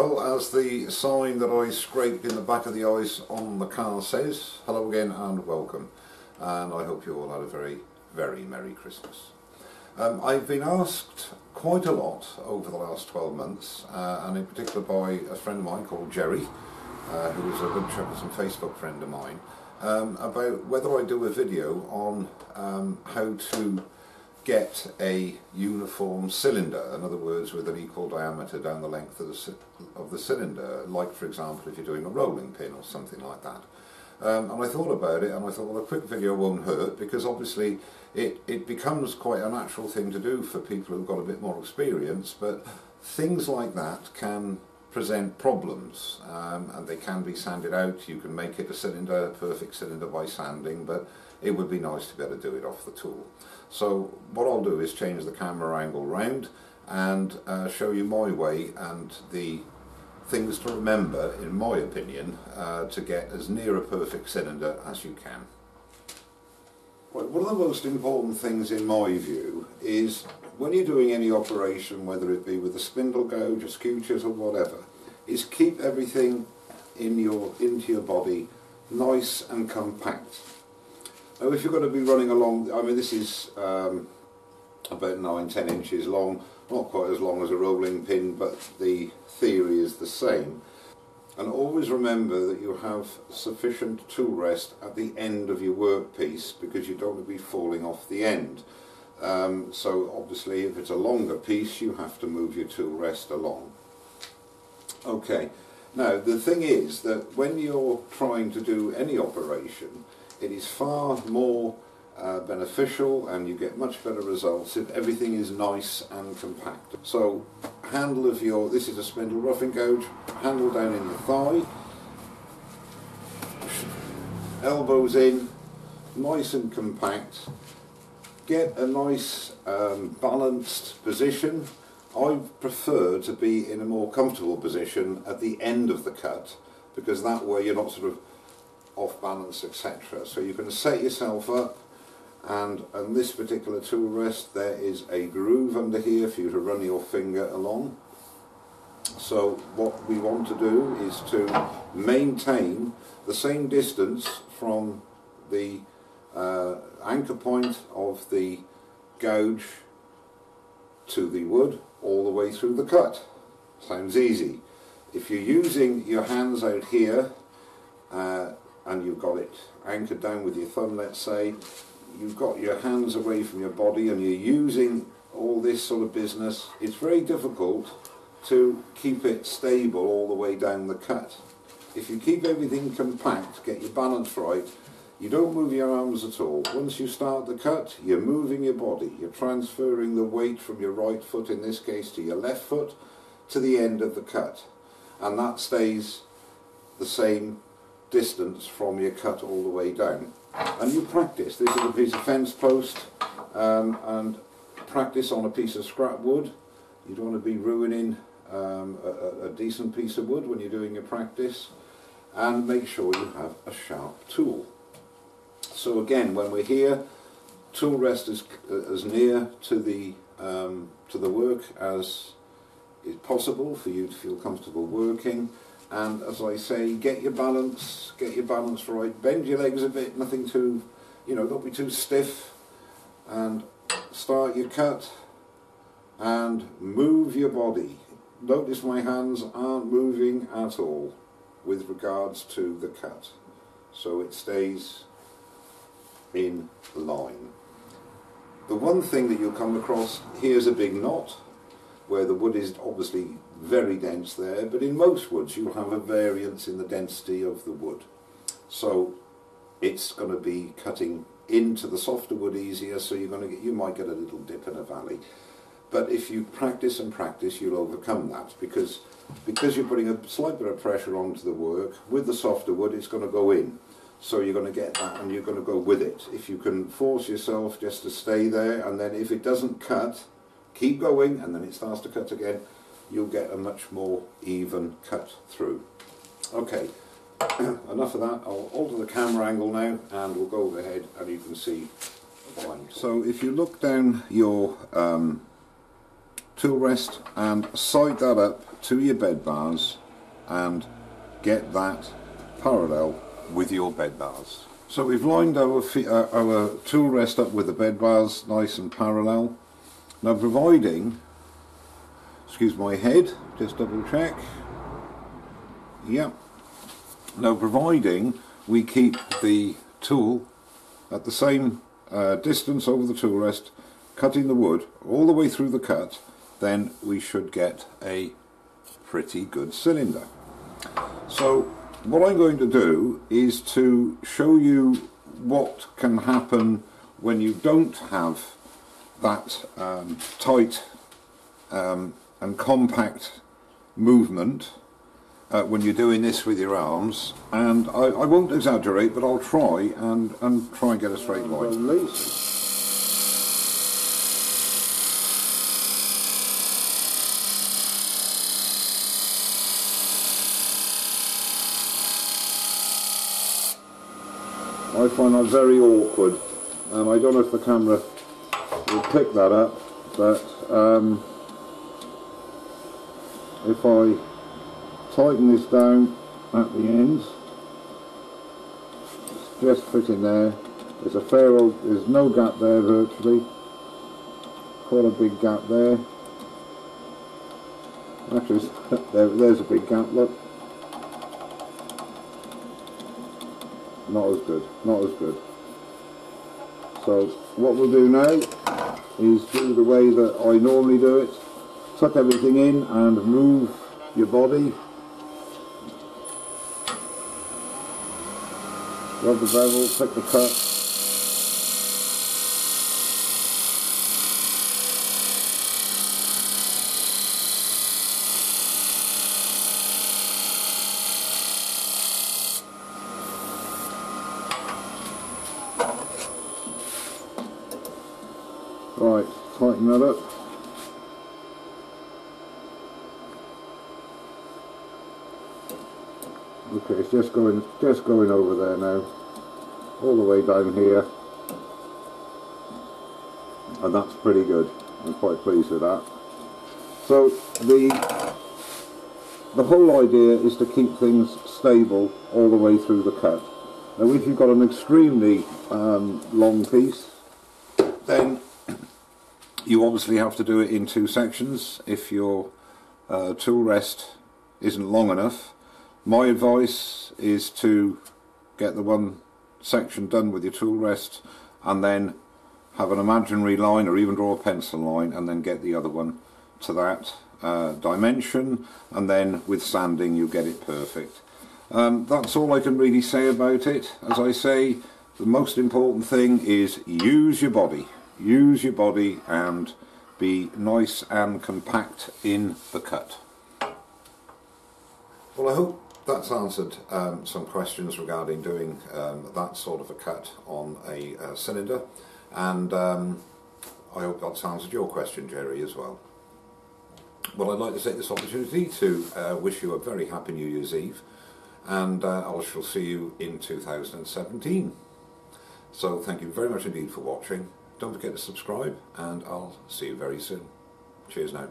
Well, as the sign that I scraped in the back of the eyes on the car says, hello again and welcome, and I hope you all had a very, very Merry Christmas. I've been asked quite a lot over the last 12 months, and in particular by a friend of mine called Jerry, who is a woodchuckers and Facebook friend of mine, about whether I do a video on how to get a uniform cylinder, in other words with an equal diameter down the length of the cylinder, like for example if you're doing a rolling pin or something like that. And I thought about it and I thought, well, a quick video won't hurt, because obviously it becomes quite a natural thing to do for people who've got a bit more experience, but things like that can present problems, and they can be sanded out. You can make it a cylinder, a perfect cylinder by sanding, but it would be nice to be able to do it off the tool. So what I'll do is change the camera angle round and show you my way and the things to remember, in my opinion, to get as near a perfect cylinder as you can. Right, one of the most important things in my view is when you're doing any operation, whether it be with a spindle gouge, a skew chisel, whatever, is keep everything into your body nice and compact. Now if you're going to be running along, I mean this is about 9-10 inches long, not quite as long as a rolling pin, but the theory is the same. And always remember that you have sufficient tool rest at the end of your workpiece, because you don't want to be falling off the end. So obviously if it's a longer piece you have to move your tool rest along. Okay, now the thing is that when you're trying to do any operation, it is far more beneficial and you get much better results if everything is nice and compact. So handle of your, this is a spindle roughing gouge, handle down in the thigh, elbows in, nice and compact. Get a nice balanced position. I prefer to be in a more comfortable position at the end of the cut, because that way you're not sort of off balance, etc. So you can set yourself up, and on this particular tool rest there is a groove under here for you to run your finger along. So what we want to do is to maintain the same distance from the anchor point of the gouge to the wood all the way through the cut. Sounds easy. If you're using your hands out here and you've got it anchored down with your thumb, let's say, you've got your hands away from your body and you're using all this sort of business, it's very difficult to keep it stable all the way down the cut. If you keep everything compact, get your balance right, you don't move your arms at all. Once you start the cut, you're moving your body. You're transferring the weight from your right foot, in this case, to your left foot, to the end of the cut. And that stays the same distance from your cut all the way down. And you practice. This is a piece of fence post, and practice on a piece of scrap wood. You don't want to be ruining a decent piece of wood when you're doing your practice. And make sure you have a sharp tool. So again, when we're here, tool rest is as near to the work as is possible for you to feel comfortable working. And as I say, get your balance right. Bend your legs a bit, nothing too, don't be too stiff. And start your cut and move your body. Notice my hands aren't moving at all with regards to the cut, so it stays in line. The one thing that you'll come across, here's a big knot where the wood is obviously very dense there, but in most woods you'll have a variance in the density of the wood, so it's going to be cutting into the softer wood easier, so you might get a little dip in a valley. But if you practice and practice, you'll overcome that, because you're putting a slight bit of pressure onto the work. With the softer wood it's going to go in, so you're going to get that and you're going to go with it. If you can force yourself just to stay there, and then if it doesn't cut, keep going, and then it starts to cut again, you'll get a much more even cut through. Okay, enough of that. I'll alter the camera angle now and we'll go ahead and you can see what I'm doing. So if you look down your tool rest and side that up to your bed bars and get that parallel with your bed bars. So we've lined our tool rest up with the bed bars nice and parallel. Now providing, excuse my head, just double check, yep. Now providing we keep the tool at the same distance over the tool rest, cutting the wood all the way through the cut, then we should get a pretty good cylinder. So what I'm going to do is to show you what can happen when you don't have that tight and compact movement when you're doing this with your arms, and I won't exaggerate, but I'll try and try and get a straight line. I find that very awkward, and I don't know if the camera will pick that up, but if I tighten this down at the ends, it's just fitting there. There's a fair old, there's no gap there virtually, quite a big gap there. Actually, there's a big gap, look. Not as good, not as good. So what we'll do now is do the way that I normally do it. Tuck everything in and move your body. Rub the bevel, pick the cut. Right, tighten that up. Okay, it's just going over there now, all the way down here, and that's pretty good. I'm quite pleased with that. So the whole idea is to keep things stable all the way through the cut. Now, if you've got an extremely long piece, then you obviously have to do it in two sections if your tool rest isn't long enough. My advice is to get the one section done with your tool rest and then have an imaginary line, or even draw a pencil line, and then get the other one to that dimension, and then with sanding you get it perfect. That's all I can really say about it. As I say, the most important thing is use your body. Use your body and be nice and compact in the cut. Well, I hope that's answered some questions regarding doing that sort of a cut on a cylinder, and I hope that's answered your question, Jerry, as well. Well, I'd like to take this opportunity to wish you a very happy New Year's Eve, and I shall see you in 2017. So thank you very much indeed for watching. Don't forget to subscribe, and I'll see you very soon. Cheers now.